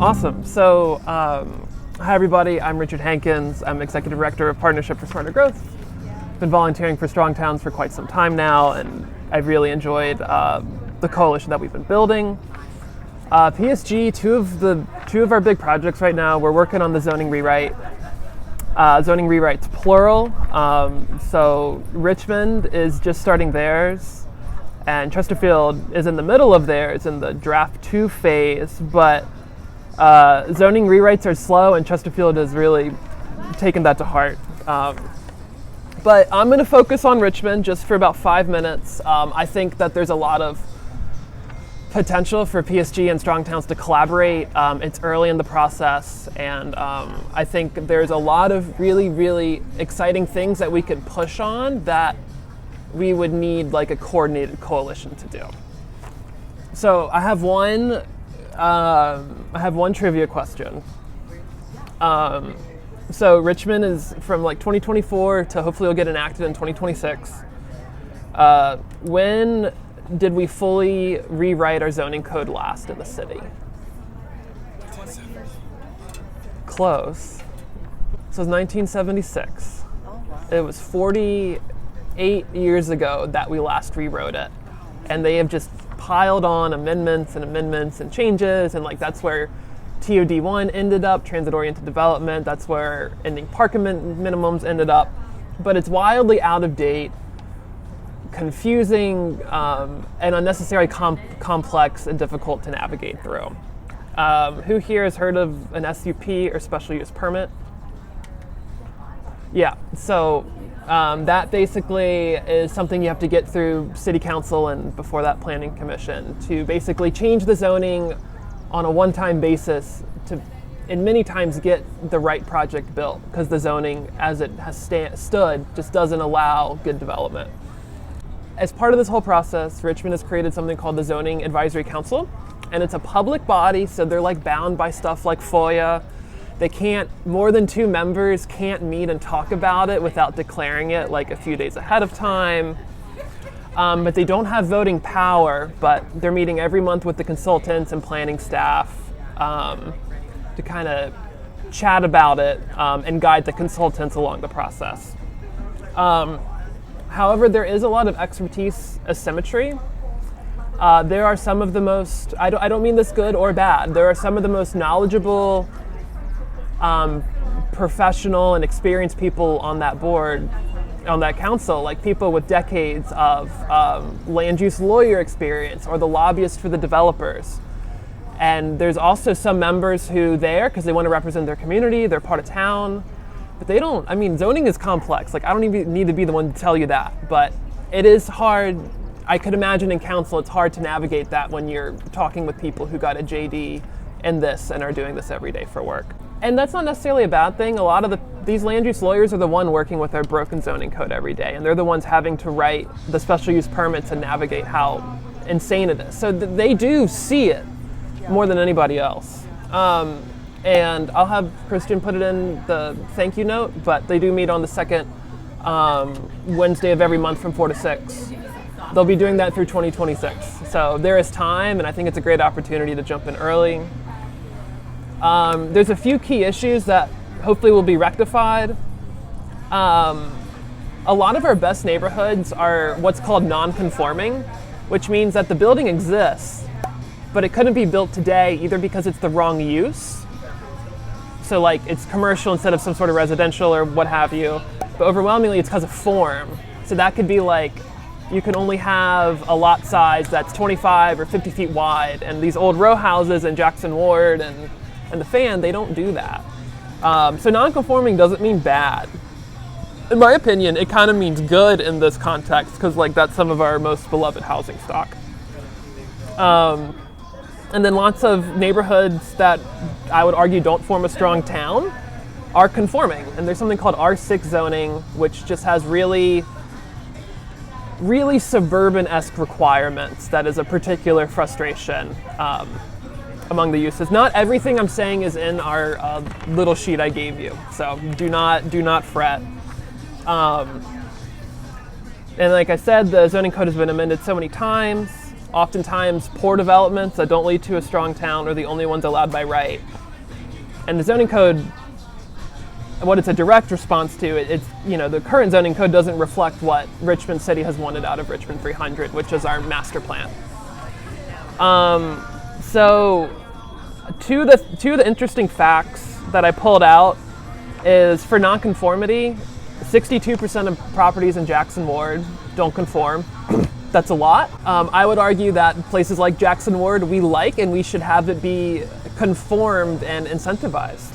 Awesome. So, hi everybody, I'm Richard Hankins. I'm Executive Director of Partnership for Smarter Growth. Been volunteering for Strong Towns for quite some time now, and I've really enjoyed the coalition that we've been building. PSG, two of our big projects right now, we're working on the zoning rewrite. Zoning rewrites plural. So Richmond is just starting theirs, and Chesterfield is in the middle of theirs in the draft 2 phase, but zoning rewrites are slow, and Chesterfield has really taken that to heart. But I'm going to focus on Richmond just for about 5 minutes. I think that there's a lot of potential for PSG and Strong Towns to collaborate. It's early in the process, and I think there's a lot of really, really exciting things that we could push on that we would need like a coordinated coalition to do. So I have one trivia question. So Richmond is from like 2024 to hopefully it'll get enacted in 2026. When did we fully rewrite our zoning code last in the city? Close. So it was 1976. It was 48 years ago that we last rewrote it. And they have just piled on amendments and changes, and like that's where TOD1 ended up, transit-oriented development. That's where ending parking minimums ended up. But it's wildly out of date, confusing, and unnecessarily complex and difficult to navigate through. Who here has heard of an SUP or special use permit? Yeah, so that basically is something you have to get through city council and before that planning commission to basically change the zoning on a one-time basis to, and many times, get the right project built, because the zoning as it has stood just doesn't allow good development. As part of this whole process, Richmond has created something called the Zoning Advisory Council, and it's a public body, so they're like bound by stuff like FOIA. They can't, more than 2 members can't meet and talk about it without declaring it like a few days ahead of time. But they don't have voting power, but they're meeting every month with the consultants and planning staff to kind of chat about it and guide the consultants along the process. However, there is a lot of expertise asymmetry. There are some of the most, I don't mean this good or bad, there are some of the most knowledgeable, professional and experienced people on that board, on that council, like people with decades of land use lawyer experience or the lobbyists for the developers. And there's also some members who there because they want to represent their community, they're part of town, but they don't, I mean, zoning is complex. Like, I don't even need to be the one to tell you that, but it is hard. I could imagine in council, it's hard to navigate that when you're talking with people who got a JD in this and are doing this every day for work. And that's not necessarily a bad thing. A lot of these land use lawyers are the one working with our broken zoning code every day, and they're the ones having to write the special use permits and navigate how insane it is. So they do see it more than anybody else. And I'll have Christian put it in the thank you note, but they do meet on the second Wednesday of every month from 4 to 6. They'll be doing that through 2026. So there is time, and I think it's a great opportunity to jump in early. There's a few key issues that hopefully will be rectified. A lot of our best neighborhoods are what's called nonconforming, which means that the building exists, but it couldn't be built today either because it's the wrong use. So like it's commercial instead of some sort of residential or what have you, but overwhelmingly it's because of form. So that could be like, you can only have a lot size that's 25 or 50 feet wide, and these old row houses in Jackson Ward and the Fan, they don't do that. So non-conforming doesn't mean bad. In my opinion, it kind of means good in this context, because like that's some of our most beloved housing stock. And then lots of neighborhoods that I would argue don't form a strong town are conforming. And there's something called R6 zoning, which just has really suburban-esque requirements that is a particular frustration among the uses. Not everything I'm saying is in our little sheet I gave you, so do not fret. And like I said, the zoning code has been amended so many times. Oftentimes, poor developments that don't lead to a strong town are the only ones allowed by right. And the zoning code, what it's a direct response to, it's, the current zoning code doesn't reflect what Richmond City has wanted out of Richmond 300, which is our master plan. So two of the interesting facts that I pulled out is for nonconformity, 62% of properties in Jackson Ward don't conform. That's a lot. I would argue that places like Jackson Ward we like, and we should have it be conformed and incentivized.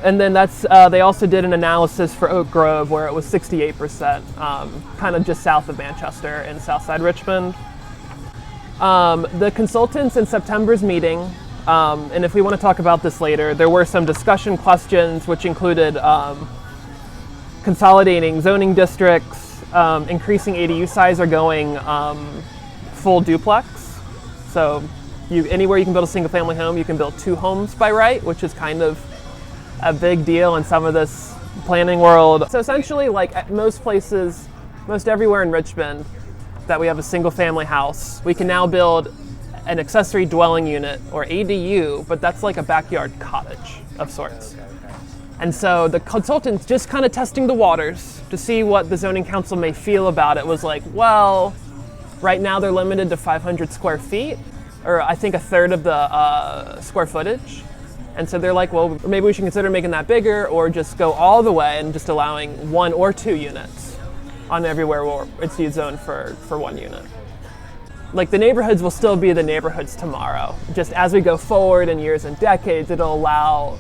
And then they also did an analysis for Oak Grove where it was 68%, kind of just south of Manchester in Southside Richmond. The consultants in September's meeting, and if we want to talk about this later, there were some discussion questions which included consolidating zoning districts, increasing ADU size, or going full duplex. So anywhere you can build a single family home, you can build 2 homes by right, which is kind of a big deal in some of this planning world. So essentially, like at most places, most everywhere in Richmond that we have a single family house, we can now build an accessory dwelling unit, or ADU, but that's like a backyard cottage of sorts. And so the consultants, just kind of testing the waters to see what the zoning council may feel about it, was like, well, right now they're limited to 500 square feet, or I think a third of the square footage. And so they're like, well, maybe we should consider making that bigger, or just go all the way and just allowing 1 or 2 units on everywhere where it's zoned for 1 unit. Like the neighborhoods will still be the neighborhoods tomorrow. Just as we go forward in years and decades, it'll allow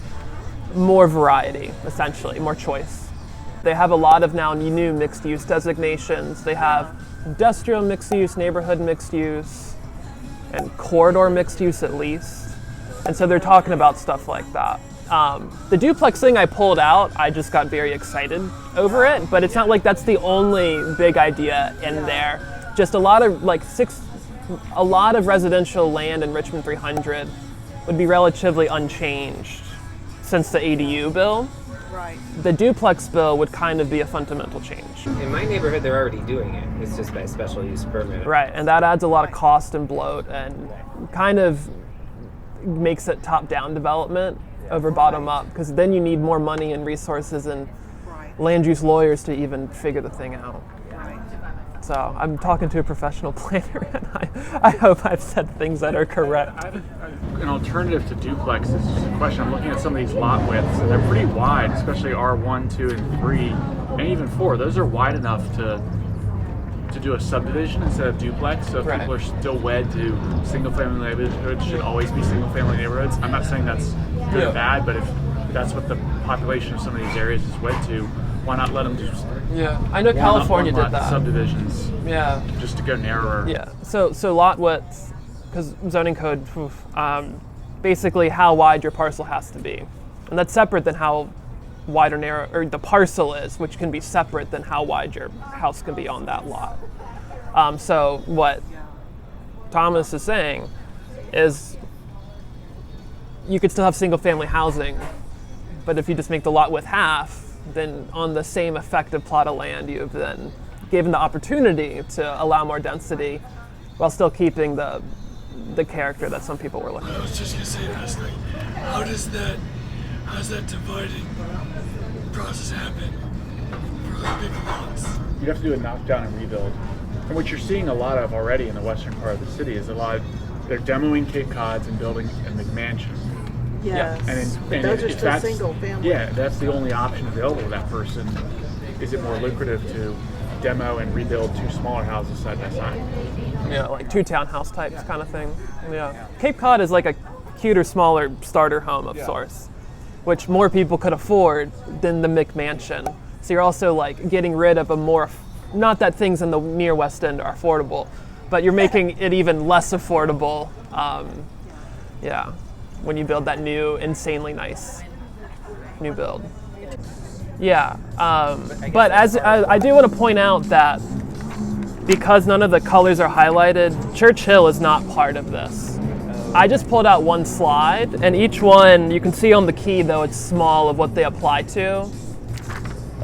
more variety, essentially, more choice. They have a lot of now new mixed use designations. They have industrial mixed use, neighborhood mixed use, and corridor mixed use at least. And so they're talking about stuff like that. The duplex thing I pulled out, I just got very excited over it, but it's not like that's the only big idea in there. Just a lot of residential land in Richmond 300 would be relatively unchanged since the ADU bill. Right. The duplex bill would kind of be a fundamental change. In my neighborhood, they're already doing it. It's just by special use permit. Right, and that adds a lot of cost and bloat and kind of makes it top-down development over bottom-up, because then you need more money and resources and land use lawyers to even figure the thing out. So I'm talking to a professional planner, and I hope I've said things that are correct. An alternative to duplex is just a question. I'm looking at some of these lot widths, and they're pretty wide, especially R1, 2, and 3, and even 4. Those are wide enough to do a subdivision instead of duplex. So if people are still wed to single-family neighborhoods, should always be single-family neighborhoods. I'm not saying that's good or bad, but if that's what the population of some of these areas is wed to, why not let them just I know California did that. Subdivisions. Yeah. Just to go narrower. Yeah. So lot width, because zoning code, basically how wide your parcel has to be, and that's separate than how wide or narrow or the parcel is, which can be separate than how wide your house can be on that lot. So what Thomas is saying is you could still have single family housing, but if you just make the lot width half, then on the same effective plot of land, you've then given the opportunity to allow more density while still keeping the character that some people were looking for. I was just going to say last night, how's that dividing process happen for the big lots? You'd have to do a knockdown and rebuild. And what you're seeing a lot of already in the western part of the city is they're demoing Cape Cods and building a McMansion. Yes. And those are if still single family. Yeah, that's the only option available to that person. Is it more lucrative to demo and rebuild 2 smaller houses side by side? Yeah, like 2 townhouse types kind of thing. Yeah. Cape Cod is like a cuter, smaller starter home of sorts, which more people could afford than the McMansion. So you're also like getting rid of a more, not that things in the near West End are affordable, but you're making it even less affordable. When you build that new, insanely nice new build. Yeah, but as I do want to point out that because none of the colors are highlighted, Church Hill is not part of this. I just pulled out one slide, and each one, you can see on the key, though it's small, of what they apply to.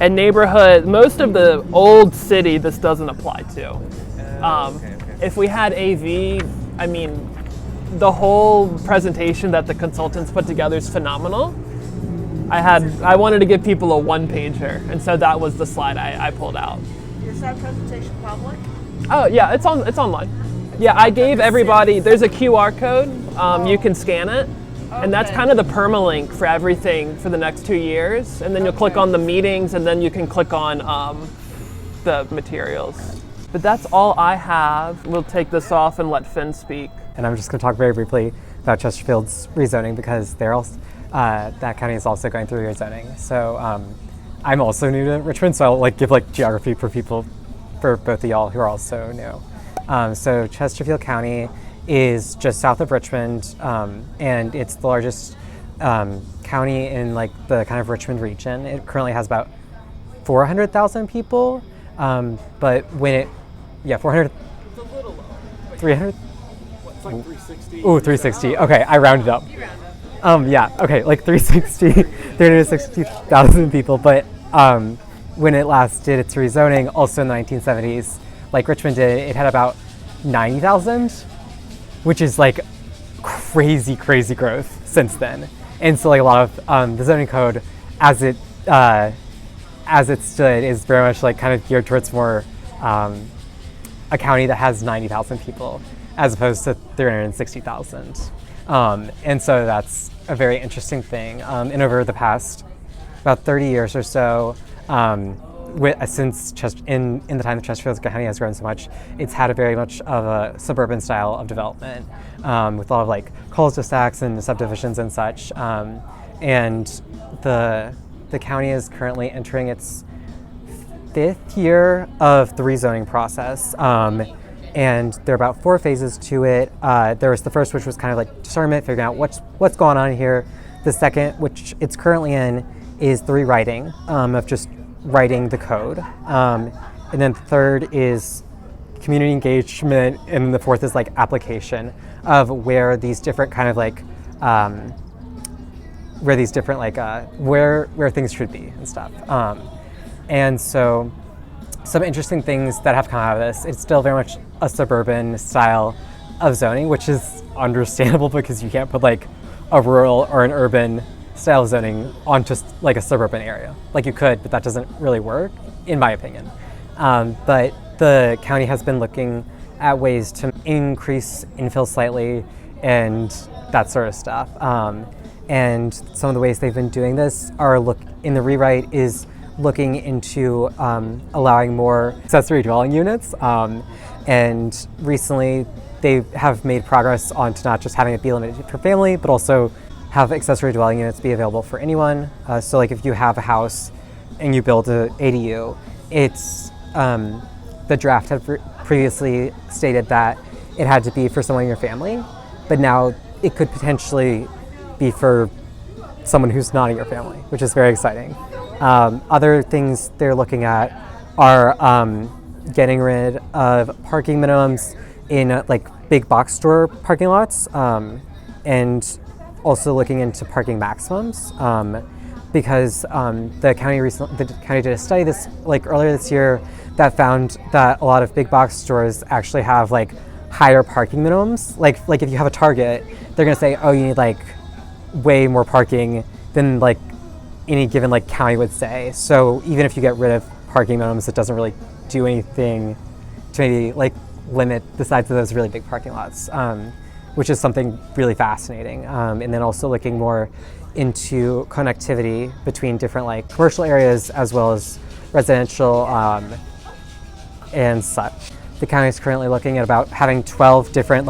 And neighborhood, most of the old city, this doesn't apply to. If we had AV, I mean, the whole presentation that the consultants put together is phenomenal. I wanted to give people a one-pager, and so that was the slide I pulled out. Is that presentation public? Oh yeah, it's online. Yeah, I gave everybody, there's a QR code, you can scan it, and that's kind of the permalink for everything for the next 2 years, and then you'll click on the meetings, and then you can click on the materials. But that's all I have. We'll take this off and let Finn speak. And I'm just going to talk very briefly about Chesterfield's rezoning because they're also, that county is also going through rezoning. So I'm also new to Richmond, so I'll give geography for both of y'all who are also new. So Chesterfield County is just south of Richmond, and it's the largest county in the kind of Richmond region. It currently has about 400,000 people, but when it, 400, It's a little low. 300. It's like 360. Ooh, 360. Okay, I rounded up. Yeah, okay, 360,000 people. But when it last did its rezoning, also in the 1970s, like Richmond did, it had about 90,000, which is crazy growth since then. And so a lot of the zoning code, as it stood, is very much kind of geared towards more a county that has 90,000 people, as opposed to 360,000. And so that's a very interesting thing. And over the past about 30 years or so, since in the time that Chesterfield County has grown so much, it's had a very much of a suburban style of development, with a lot of cul-de-sacs and subdivisions and such. And the county is currently entering its 5th year of the rezoning process. And there are about 4 phases to it. There was the first, which was kind of discernment, figuring out what's going on here. The second, which it's currently in, is the rewriting of just writing the code. And then the third is community engagement, and the fourth is application of where these different kind of where things should be and stuff. And so some interesting things that have come out of this. It's still very much a suburban style of zoning, which is understandable because you can't put a rural or an urban style of zoning on just a suburban area. You could, but that doesn't really work, in my opinion. But the county has been looking at ways to increase infill slightly and that sort of stuff. And some of the ways they've been doing this are in the rewrite is looking into allowing more accessory dwelling units. And recently they have made progress on to not just having it be limited for family, but also have accessory dwelling units be available for anyone. So if you have a house and you build an ADU, it's the draft had previously stated that it had to be for someone in your family, but now it could potentially be for someone who's not in your family, which is very exciting. Other things they're looking at are getting rid of parking minimums in big box store parking lots, and also looking into parking maximums, because the county did a study earlier this year that found that a lot of big box stores actually have higher parking minimums. If you have a Target, they're gonna say, oh, you need way more parking than any given county would say. So even if you get rid of parking minimums, it doesn't really do anything to maybe limit the size of those really big parking lots, which is something really fascinating. And then also looking more into connectivity between different commercial areas as well as residential and such. The county is currently looking at about having 12 different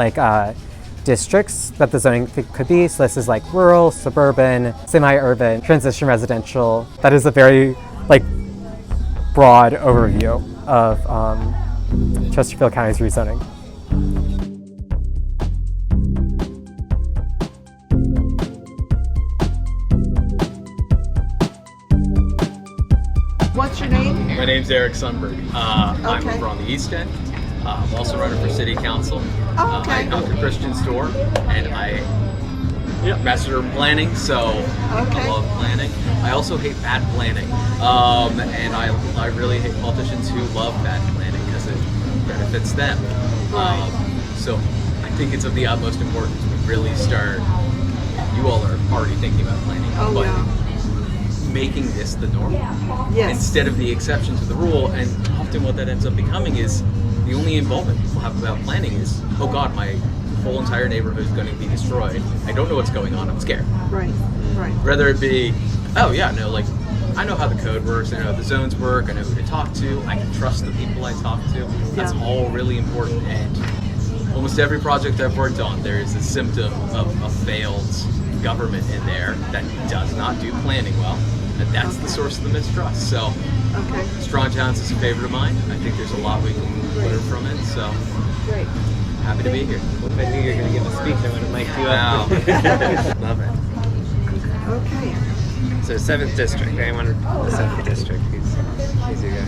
districts that the zoning could be. So this is rural, suburban, semi-urban, transition residential. That is a very broad overview of Chesterfield County's rezoning. What's your name? My name's Eric Sundberg. I'm Okay. over on the East End. I'm also running for City Council. Oh, okay. I talked to Christian Store, and I Yeah. Master in planning, so I love planning. I also hate bad planning, and I really hate politicians who love bad planning because it benefits them. So I think it's of the utmost importance we really start. You all are already thinking about planning, but making this the norm instead of the exception to the rule. And often what that ends up becoming is the only involvement people have about planning is, oh God, my whole entire neighborhood is going to be destroyed. I don't know what's going on. I'm scared. Right. Rather it be, oh yeah, no, like I know how the code works. I know how the zones work. I know who to talk to. I can trust the people I talk to. That's all really important. And almost every project I've worked on, there is a symptom of a failed government in there that does not do planning well. And that's the source of the mistrust. So, Strong Towns is a favorite of mine. I think there's a lot we can learn from it. So, happy to be here. Well, if I knew you were going to give a speech, I would have mic'd you up. Love it. Okay. So 7th District. Anyone in the 7th District? He's your guy.